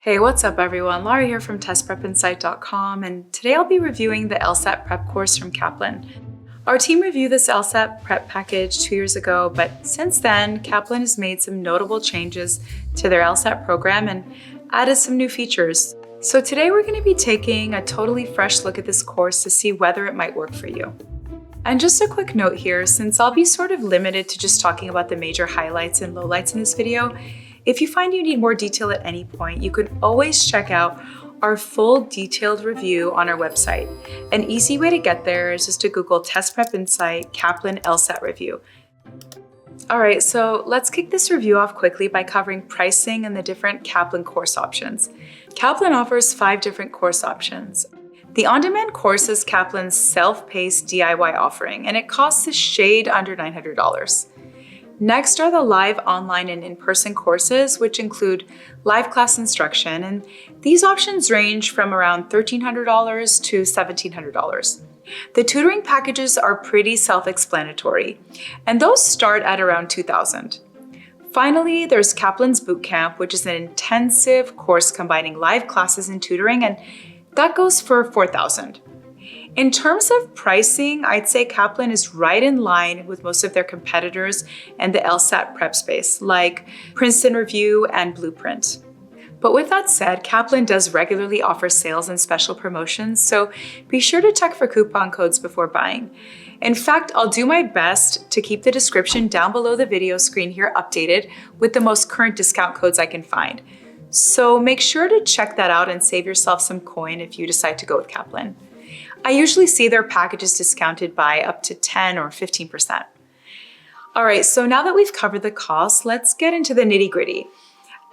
Hey, what's up everyone? Laura here from testprepinsight.com, and today I'll be reviewing the LSAT prep course from Kaplan. Our team reviewed this LSAT prep package 2 years ago, but since then, Kaplan has made some notable changes to their LSAT program and added some new features. So today we're going to be taking a totally fresh look at this course to see whether it might work for you. And just a quick note here, since I'll be sort of limited to just talking about the major highlights and lowlights in this video, if you find you need more detail at any point, you can always check out our full detailed review on our website. An easy way to get there is just to Google Test Prep Insight Kaplan LSAT review. All right, so let's kick this review off quickly by covering pricing and the different Kaplan course options. Kaplan offers 5 different course options. The on-demand course is Kaplan's self-paced DIY offering, and it costs a shade under $900. Next are the live online and in-person courses, which include live class instruction, and these options range from around $1,300 to $1,700. The tutoring packages are pretty self-explanatory, and those start at around $2,000. Finally, there's Kaplan's Bootcamp, which is an intensive course combining live classes and tutoring, and that goes for $4,000. In terms of pricing, I'd say Kaplan is right in line with most of their competitors in the LSAT prep space, like Princeton Review and Blueprint. But with that said, Kaplan does regularly offer sales and special promotions, so be sure to check for coupon codes before buying. In fact, I'll do my best to keep the description down below the video screen here updated with the most current discount codes I can find. So make sure to check that out and save yourself some coin if you decide to go with Kaplan. I usually see their packages discounted by up to 10 or 15%. All right, so now that we've covered the cost, let's get into the nitty-gritty.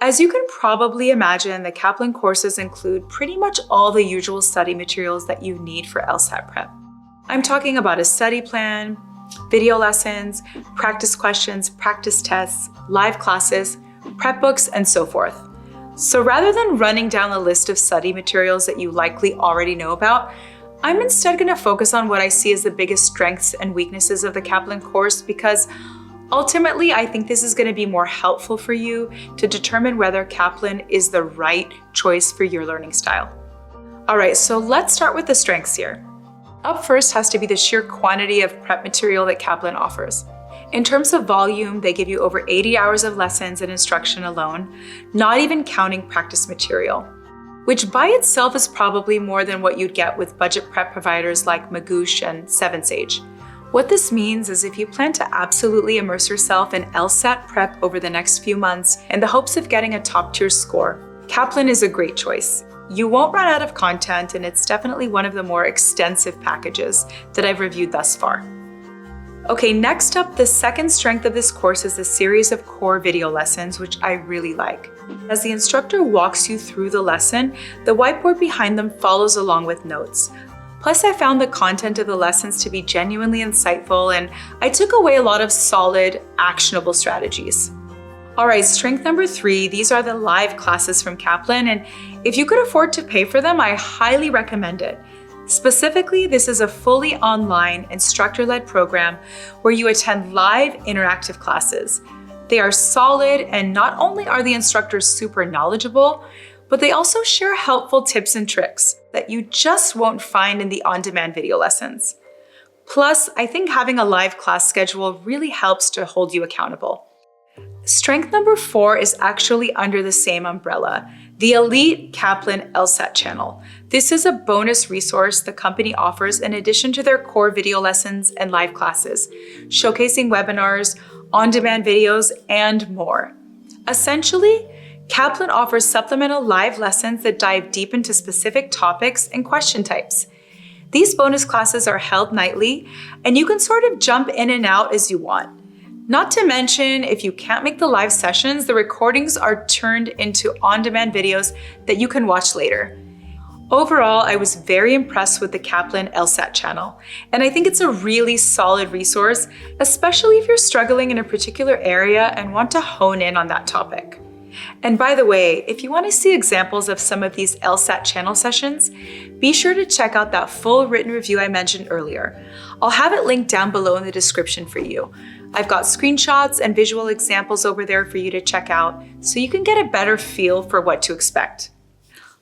As you can probably imagine, the Kaplan courses include pretty much all the usual study materials that you need for LSAT prep. I'm talking about a study plan, video lessons, practice questions, practice tests, live classes, prep books, and so forth. So rather than running down the list of study materials that you likely already know about, I'm instead going to focus on what I see as the biggest strengths and weaknesses of the Kaplan course, because ultimately I think this is going to be more helpful for you to determine whether Kaplan is the right choice for your learning style. All right, so let's start with the strengths here. Up first has to be the sheer quantity of prep material that Kaplan offers. In terms of volume, they give you over 80 hours of lessons and instruction alone, not even counting practice material, which by itself is probably more than what you'd get with budget prep providers like Magoosh and 7Sage. What this means is if you plan to absolutely immerse yourself in LSAT prep over the next few months in the hopes of getting a top-tier score, Kaplan is a great choice. You won't run out of content, and it's definitely one of the more extensive packages that I've reviewed thus far. Okay, next up, the second strength of this course is the series of core video lessons, which I really like. As the instructor walks you through the lesson, the whiteboard behind them follows along with notes. Plus, I found the content of the lessons to be genuinely insightful, and I took away a lot of solid, actionable strategies. All right, strength number 3, these are the live classes from Kaplan, and if you could afford to pay for them, I highly recommend it. Specifically, this is a fully online, instructor-led program where you attend live interactive classes. They are solid, and not only are the instructors super knowledgeable, but they also share helpful tips and tricks that you just won't find in the on-demand video lessons. Plus, I think having a live class schedule really helps to hold you accountable. Strength number 4 is actually under the same umbrella, the Elite Kaplan LSAT channel. This is a bonus resource the company offers in addition to their core video lessons and live classes, showcasing webinars, on-demand videos, and more. Essentially, Kaplan offers supplemental live lessons that dive deep into specific topics and question types. These bonus classes are held nightly, and you can sort of jump in and out as you want. Not to mention, if you can't make the live sessions, the recordings are turned into on-demand videos that you can watch later. Overall, I was very impressed with the Kaplan LSAT channel, and I think it's a really solid resource, especially if you're struggling in a particular area and want to hone in on that topic. And by the way, if you want to see examples of some of these LSAT channel sessions, be sure to check out that full written review I mentioned earlier. I'll have it linked down below in the description for you. I've got screenshots and visual examples over there for you to check out so you can get a better feel for what to expect.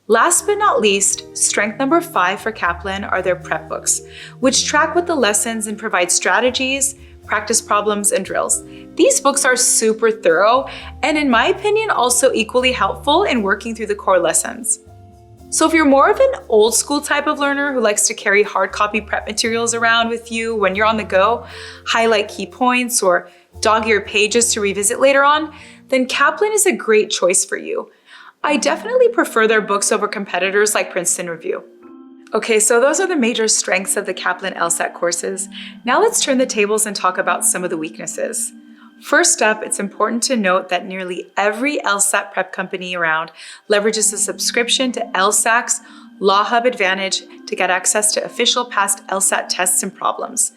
Last but not least, strength number 5 for Kaplan are their prep books, which track with the lessons and provide strategies, practice problems, and drills. These books are super thorough and, in my opinion, also equally helpful in working through the core lessons. So if you're more of an old school type of learner who likes to carry hard copy prep materials around with you when you're on the go, highlight key points, or dog-ear pages to revisit later on, then Kaplan is a great choice for you. I definitely prefer their books over competitors like Princeton Review. Okay, so those are the major strengths of the Kaplan LSAT courses. Now let's turn the tables and talk about some of the weaknesses. First up, it's important to note that nearly every LSAT prep company around leverages a subscription to LSAC's Law Hub Advantage to get access to official past LSAT tests and problems.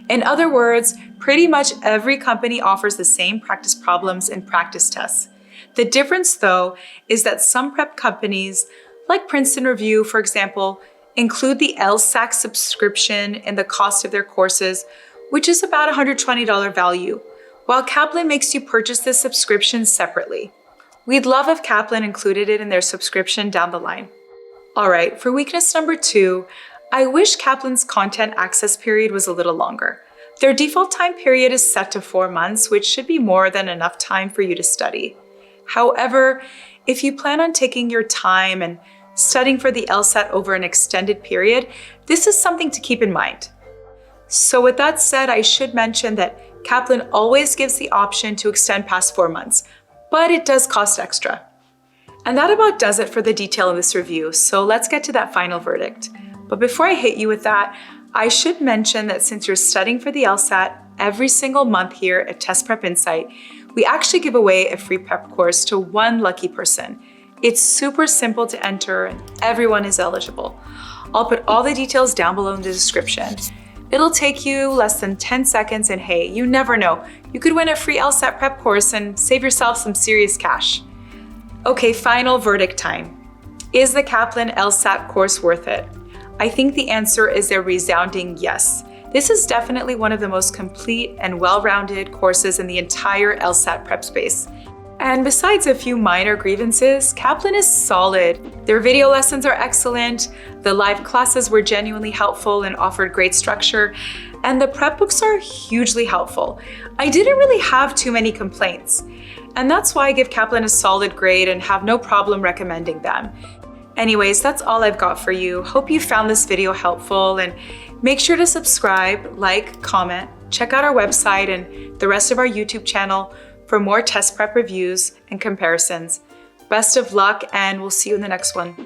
In other words, pretty much every company offers the same practice problems and practice tests. The difference, though, is that some prep companies, like Princeton Review, for example, include the LSAC subscription in the cost of their courses, which is about $120 value, while Kaplan makes you purchase this subscription separately. We'd love if Kaplan included it in their subscription down the line. All right, for weakness number 2, I wish Kaplan's content access period was a little longer. Their default time period is set to 4 months, which should be more than enough time for you to study. However, if you plan on taking your time and studying for the LSAT over an extended period, this is something to keep in mind. So with that said, I should mention that Kaplan always gives the option to extend past 4 months, but it does cost extra. And that about does it for the detail of this review, so let's get to that final verdict. But before I hit you with that, I should mention that since you're studying for the LSAT every single month here at Test Prep Insight, we actually give away a free prep course to one lucky person. It's super simple to enter and everyone is eligible. I'll put all the details down below in the description. It'll take you less than 10 seconds and hey, you never know, you could win a free LSAT prep course and save yourself some serious cash. Okay, final verdict time. Is the Kaplan LSAT course worth it? I think the answer is a resounding yes. This is definitely one of the most complete and well-rounded courses in the entire LSAT prep space. And besides a few minor grievances, Kaplan is solid. Their video lessons are excellent, the live classes were genuinely helpful and offered great structure, and the prep books are hugely helpful. I didn't really have too many complaints, and that's why I give Kaplan a solid grade and have no problem recommending them. Anyways, that's all I've got for you. Hope you found this video helpful, and make sure to subscribe, like, comment, check out our website and the rest of our YouTube channel for more test prep reviews and comparisons. Best of luck, and we'll see you in the next one.